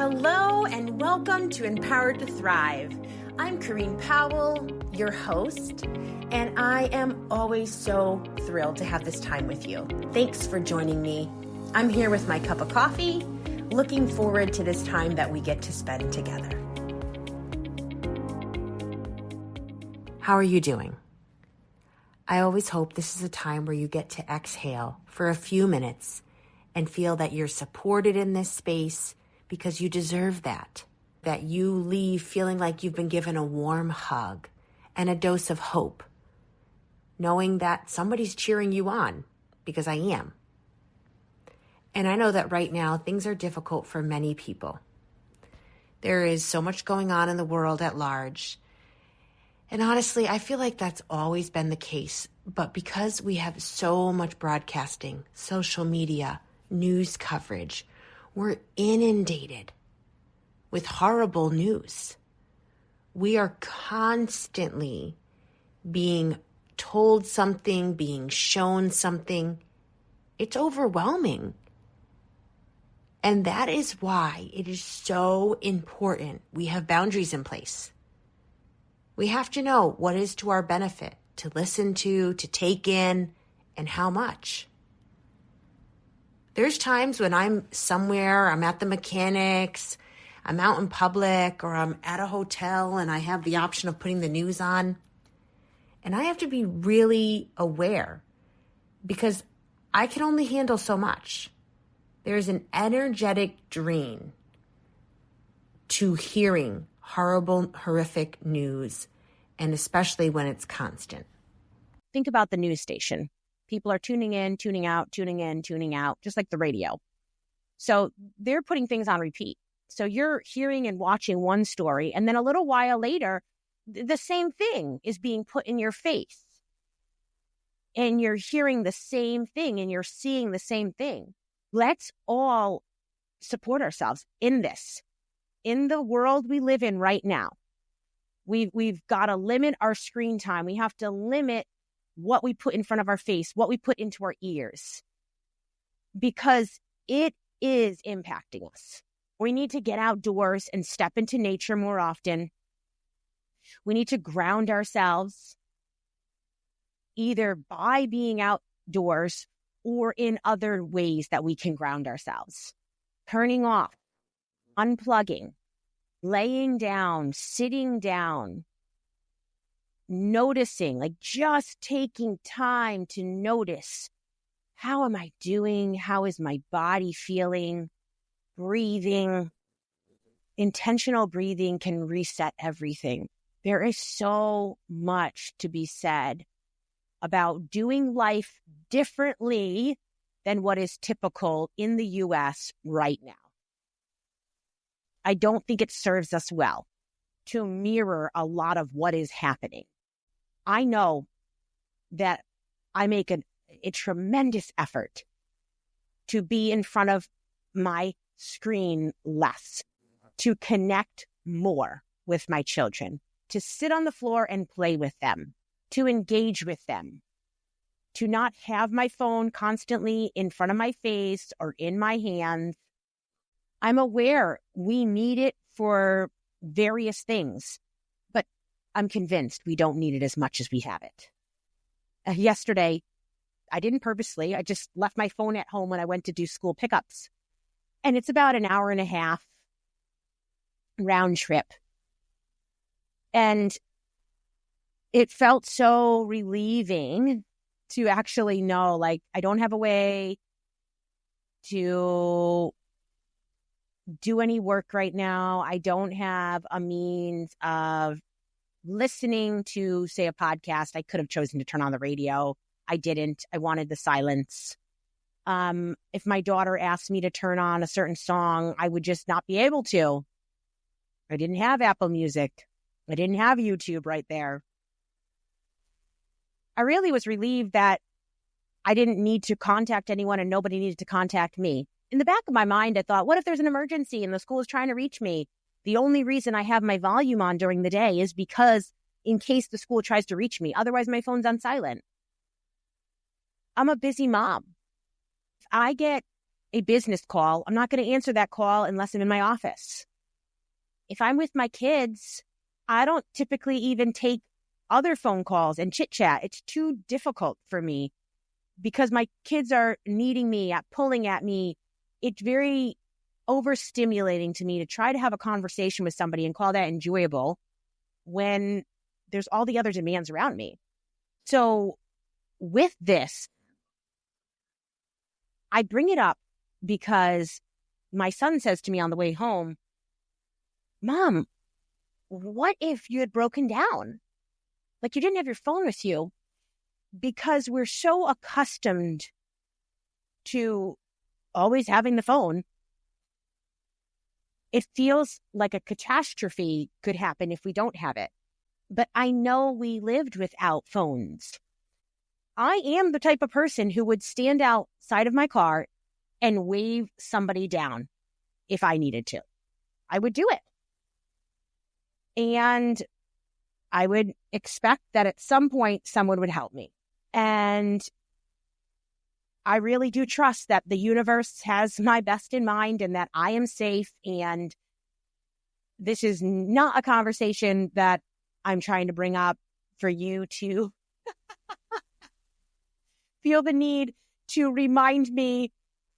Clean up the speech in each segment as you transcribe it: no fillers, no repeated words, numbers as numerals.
Hello and welcome to Empowered to Thrive. I'm Corrine Powell, your host, and I am always so thrilled to have this time with you. Thanks for joining me. I'm here with my cup of coffee, looking forward to this time that we get to spend together. How are you doing? I always hope this is a time where you get to exhale for a few minutes and feel that you're supported in this space because you deserve that you leave feeling like you've been given a warm hug and a dose of hope, knowing that somebody's cheering you on, because I am. And I know that right now things are difficult for many people. There is so much going on in the world at large. And honestly, I feel like that's always been the case. But because we have so much broadcasting, social media, news coverage, we're inundated with horrible news. We are constantly being told something, being shown something. It's overwhelming. And that is why it is so important we have boundaries in place. We have to know what is to our benefit, to listen to take in, and how much. There's times when I'm somewhere, I'm at the mechanics, I'm out in public, or I'm at a hotel and I have the option of putting the news on. And I have to be really aware because I can only handle so much. There's an energetic drain to hearing horrible, horrific news, and especially when it's constant. Think about the news station. People are tuning in, tuning out, tuning in, tuning out, just like the radio. So they're putting things on repeat. So you're hearing and watching one story, and then a little while later, the same thing is being put in your face. And you're hearing the same thing, and you're seeing the same thing. Let's all support ourselves in this. In the world we live in right now, we've got to limit our screen time. We have to limit what we put in front of our face, what we put into our ears, because it is impacting us. We need to get outdoors and step into nature more often. We need to ground ourselves either by being outdoors or in other ways that we can ground ourselves. Turning off, unplugging, laying down, sitting down, noticing, like just taking time to notice, how am I doing? How is my body feeling? Breathing. Intentional breathing can reset everything. There is so much to be said about doing life differently than what is typical in the U.S. right now. I don't think it serves us well to mirror a lot of what is happening. I know that I make a tremendous effort to be in front of my screen less, to connect more with my children, to sit on the floor and play with them, to engage with them, to not have my phone constantly in front of my face or in my hands. I'm aware we need it for various things, but I'm convinced we don't need it as much as we have it. Yesterday, I didn't purposely. I just left my phone at home when I went to do school pickups. And it's about an hour and a half round trip. And it felt so relieving to actually know, like, I don't have a way to do any work right now. I don't have a means of listening to, say, a podcast. I could have chosen to turn on the radio. I didn't. I wanted the silence. If my daughter asked me to turn on a certain song, I would just not be able to. I didn't have Apple Music. I didn't have YouTube right there. I really was relieved that I didn't need to contact anyone and nobody needed to contact me. In the back of my mind, I thought, what if there's an emergency and the school is trying to reach me? The only reason I have my volume on during the day is because in case the school tries to reach me. Otherwise, my phone's on silent. I'm a busy mom. If I get a business call, I'm not going to answer that call unless I'm in my office. If I'm with my kids, I don't typically even take other phone calls and chit chat. It's too difficult for me because my kids are needing me, pulling at me. It's very overstimulating to me to try to have a conversation with somebody and call that enjoyable when there's all the other demands around me. So with this, I bring it up because my son says to me on the way home, Mom, what if you had broken down? Like you didn't have your phone with you, because we're so accustomed to always having the phone. It feels like a catastrophe could happen if we don't have it. But I know we lived without phones. I am the type of person who would stand outside of my car and wave somebody down if I needed to. I would do it. And I would expect that at some point someone would help me. And I really do trust that the universe has my best in mind and that I am safe. And this is not a conversation that I'm trying to bring up for you to feel the need to remind me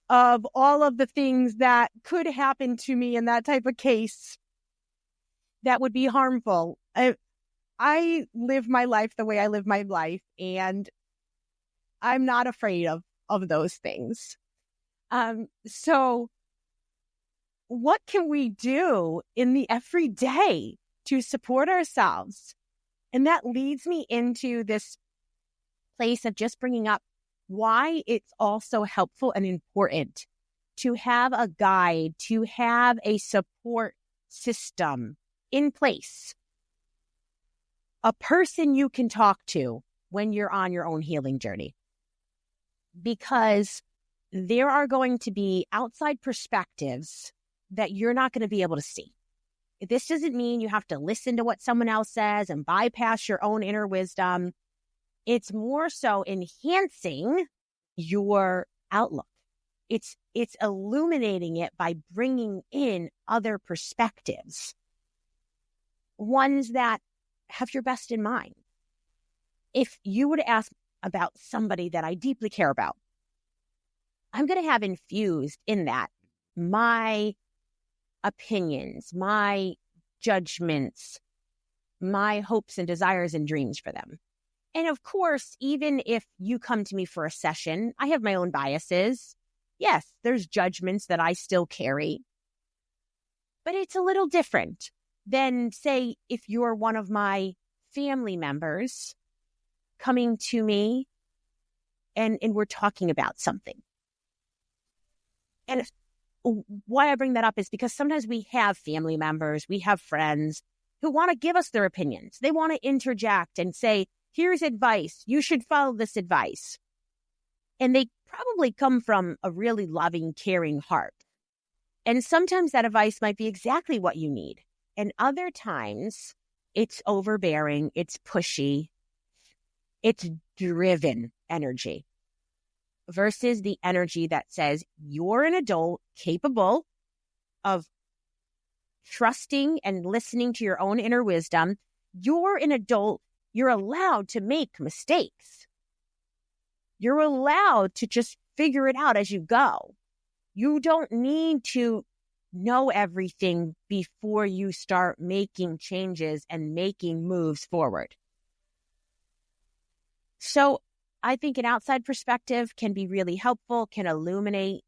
of all of the things that could happen to me in that type of case that would be harmful. I live my life the way I live my life, and I'm not afraid of those things. So what can we do in the everyday to support ourselves? And that leads me into this place of just bringing up why it's also helpful and important to have a guide, to have a support system in place. A person you can talk to when you're on your own healing journey. Because there are going to be outside perspectives that you're not going to be able to see. This doesn't mean you have to listen to what someone else says and bypass your own inner wisdom. It's more so enhancing your outlook. It's illuminating it by bringing in other perspectives, ones that have your best in mind. If you were to ask about somebody that I deeply care about, I'm going to have infused in that my opinions, my judgments, my hopes and desires and dreams for them. And of course, even if you come to me for a session, I have my own biases. Yes, there's judgments that I still carry. But it's a little different than, say, if you're one of my family members coming to me and we're talking about something. And why I bring that up is because sometimes we have family members, we have friends who want to give us their opinions. They want to interject and say, here's advice. You should follow this advice. And they probably come from a really loving, caring heart. And sometimes that advice might be exactly what you need. And other times it's overbearing, it's pushy, it's driven energy versus the energy that says you're an adult capable of trusting and listening to your own inner wisdom. You're an adult. You're allowed to make mistakes. You're allowed to just figure it out as you go. You don't need to know everything before you start making changes and making moves forward. So I think an outside perspective can be really helpful, can illuminate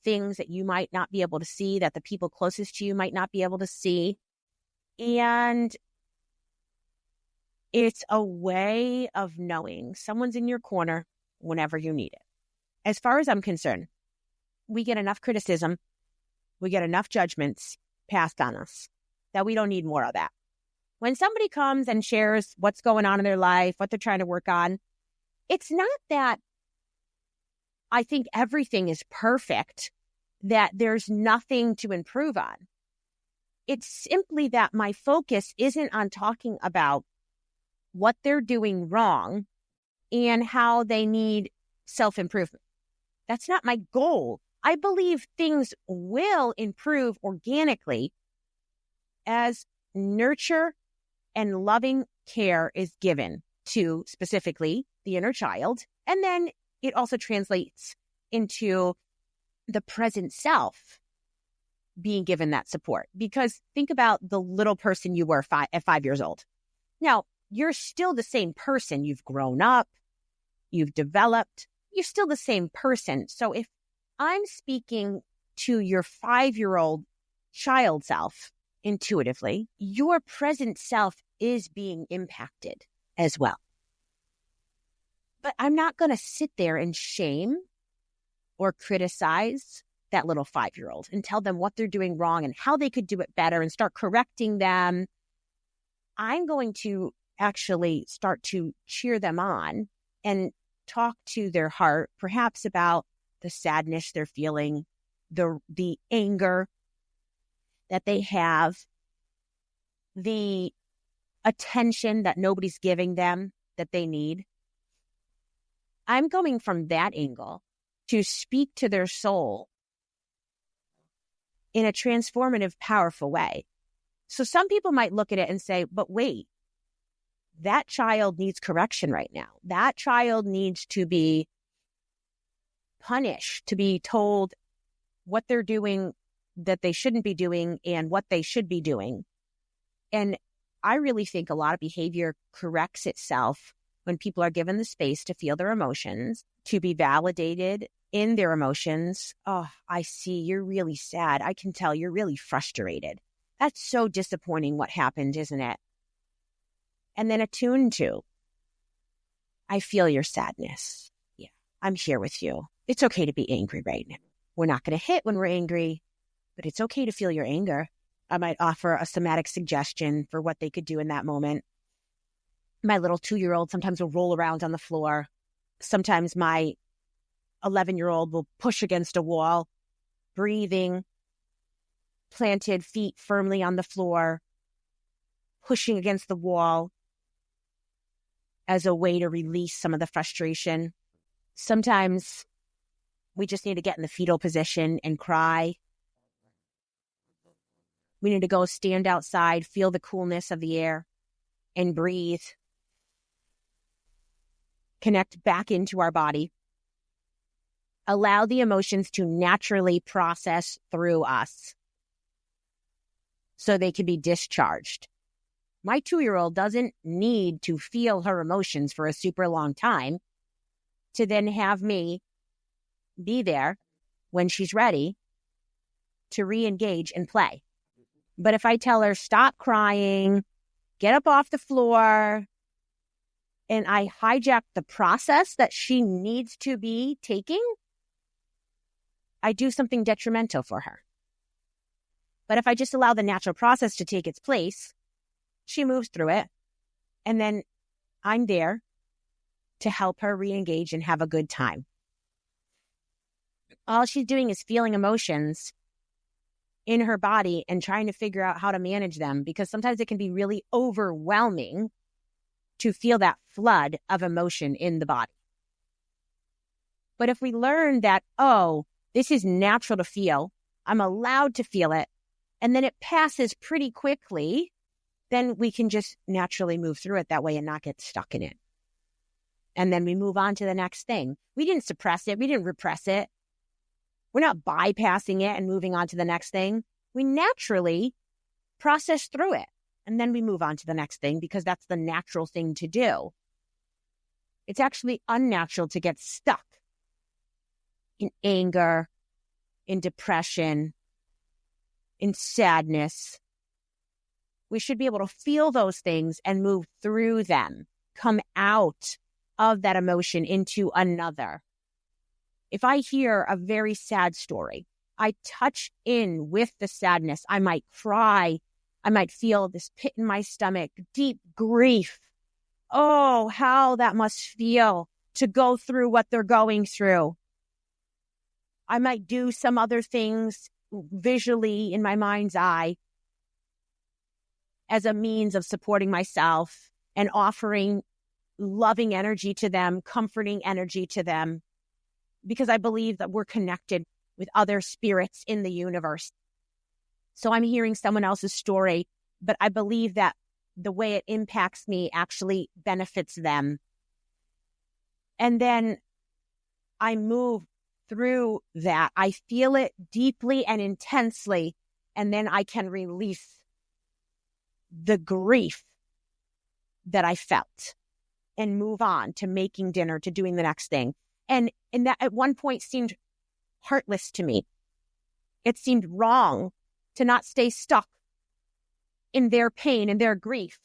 things that you might not be able to see, that the people closest to you might not be able to see. And it's a way of knowing someone's in your corner whenever you need it. As far as I'm concerned, we get enough criticism, we get enough judgments passed on us that we don't need more of that. When somebody comes and shares what's going on in their life, what they're trying to work on, it's not that I think everything is perfect, that there's nothing to improve on. It's simply that my focus isn't on talking about what they're doing wrong and how they need self-improvement. That's not my goal I believe things will improve organically as nurture and loving care is given to specifically the inner child. And then it also translates into the present self being given that support. Because think about the little person you were at 5 years old. Now, you're still the same person. You've grown up, you've developed, you're still the same person. So if I'm speaking to your 5-year-old child self intuitively, your present self is being impacted as well. But I'm not going to sit there and shame or criticize that little 5-year-old and tell them what they're doing wrong and how they could do it better and start correcting them. I'm going to actually start to cheer them on and talk to their heart, perhaps about the sadness they're feeling, the anger that they have, the attention that nobody's giving them that they need. I'm going from that angle to speak to their soul in a transformative, powerful way. So some people might look at it and say, but wait, that child needs correction right now. That child needs to be punished, to be told what they're doing that they shouldn't be doing and what they should be doing. And I really think a lot of behavior corrects itself when people are given the space to feel their emotions, to be validated in their emotions. Oh, I see, you're really sad. I can tell you're really frustrated. That's so disappointing what happened, isn't it? And then attuned to, I feel your sadness. Yeah, I'm here with you. It's okay to be angry right now. We're not going to hit when we're angry, but it's okay to feel your anger. I might offer a somatic suggestion for what they could do in that moment. My little 2-year-old sometimes will roll around on the floor. Sometimes my 11-year-old will push against a wall, breathing, planted feet firmly on the floor, pushing against the wall as a way to release some of the frustration. Sometimes we just need to get in the fetal position and cry. We need to go stand outside, feel the coolness of the air, and breathe. Connect back into our body. Allow the emotions to naturally process through us so they can be discharged. My 2-year-old doesn't need to feel her emotions for a super long time to then have me be there when she's ready to re-engage and play. But if I tell her, stop crying, get up off the floor, and I hijack the process that she needs to be taking, I do something detrimental for her. But if I just allow the natural process to take its place, she moves through it, and then I'm there to help her re-engage and have a good time. All she's doing is feeling emotions in her body and trying to figure out how to manage them, because sometimes it can be really overwhelming to feel that flood of emotion in the body. But if we learn that, oh, this is natural to feel, I'm allowed to feel it, and then it passes pretty quickly, then we can just naturally move through it that way and not get stuck in it. And then we move on to the next thing. We didn't suppress it. We didn't repress it. We're not bypassing it and moving on to the next thing. We naturally process through it. And then we move on to the next thing because that's the natural thing to do. It's actually unnatural to get stuck in anger, in depression, in sadness. We should be able to feel those things and move through them, come out of that emotion into another. If I hear a very sad story, I touch in with the sadness. I might cry. I might feel this pit in my stomach, deep grief. Oh, how that must feel to go through what they're going through. I might do some other things visually in my mind's eye as a means of supporting myself and offering loving energy to them, comforting energy to them, because I believe that we're connected with other spirits in the universe. So I'm hearing someone else's story, but I believe that the way it impacts me actually benefits them. And then I move through that. I feel it deeply and intensely, and then I can release the grief that I felt and move on to making dinner, to doing the next thing. And that at one point seemed heartless to me. It seemed wrong to not stay stuck in their pain and their grief.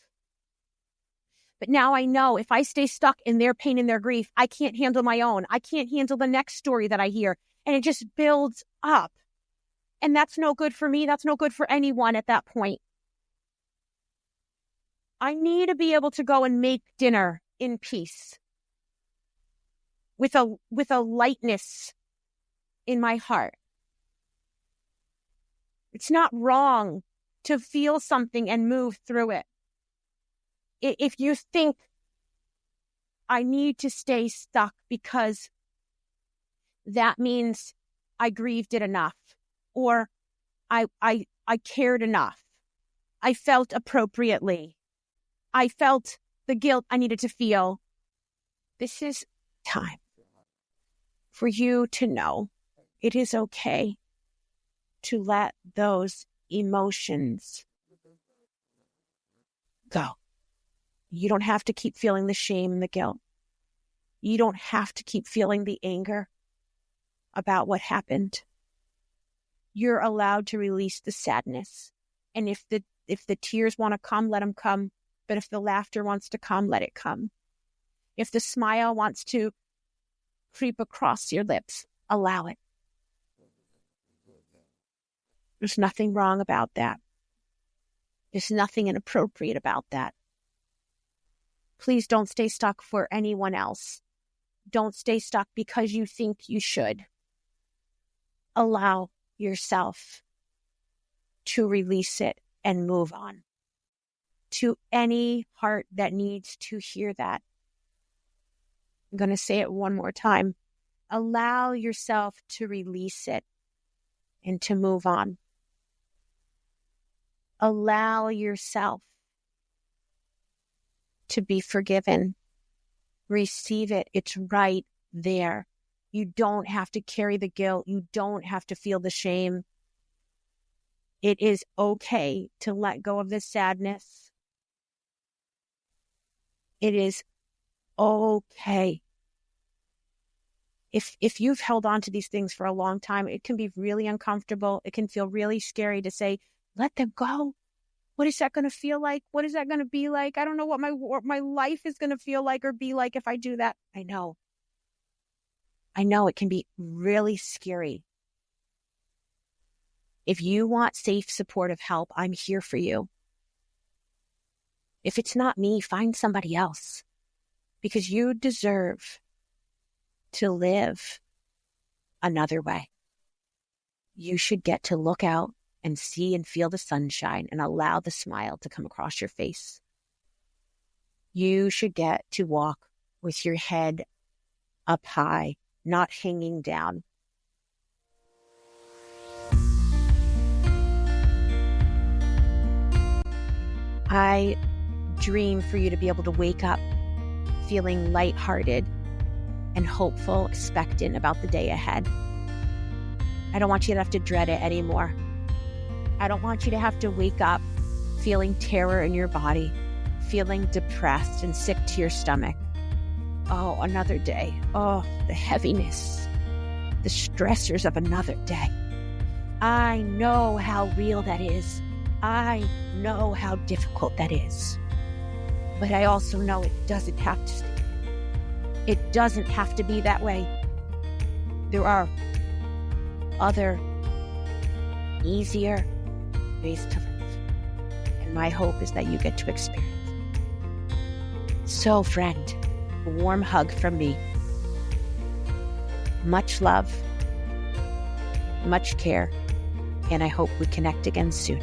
But now I know if I stay stuck in their pain and their grief, I can't handle my own. I can't handle the next story that I hear. And it just builds up. And that's no good for me. That's no good for anyone at that point. I need to be able to go and make dinner in peace with a lightness in my heart. It's not wrong to feel something and move through it. If you think I need to stay stuck because that means I grieved it enough, or I cared enough, I felt appropriately, I felt the guilt I needed to feel, this is time for you to know it is okay to let those emotions go. You don't have to keep feeling the shame and the guilt. You don't have to keep feeling the anger about what happened. You're allowed to release the sadness. And if the tears want to come, let them come. But if the laughter wants to come, let it come. If the smile wants to creep across your lips, allow it. There's nothing wrong about that. There's nothing inappropriate about that. Please don't stay stuck for anyone else. Don't stay stuck because you think you should. Allow yourself to release it and move on. To any heart that needs to hear that, I'm going to say it one more time. Allow yourself to release it and to move on. Allow yourself to be forgiven. Receive it. It's right there. You don't have to carry the guilt. You don't have to feel the shame. It is okay to let go of the sadness. It is okay. If you've held on to these things for a long time, it can be really uncomfortable. It can feel really scary to say, let them go. What is that going to feel like? What is that going to be like? I don't know what my life is going to feel like or be like if I do that. I know it can be really scary. If you want safe, supportive help, I'm here for you. If it's not me, find somebody else, because you deserve to live another way. You should get to look out and see and feel the sunshine and allow the smile to come across your face. You should get to walk with your head up high, not hanging down. I dream for you to be able to wake up feeling lighthearted and hopeful, expectant about the day ahead. I don't want you to have to dread it anymore. I don't want you to have to wake up feeling terror in your body, feeling depressed and sick to your stomach. Oh, another day. Oh, the heaviness, the stressors of another day. I know how real that is. I know how difficult that is. But I also know it doesn't have to stay. It doesn't have to be that way. There are other, easier ways to live. And my hope is that you get to experience it. So, friend, a warm hug from me. Much love, much care, and I hope we connect again soon.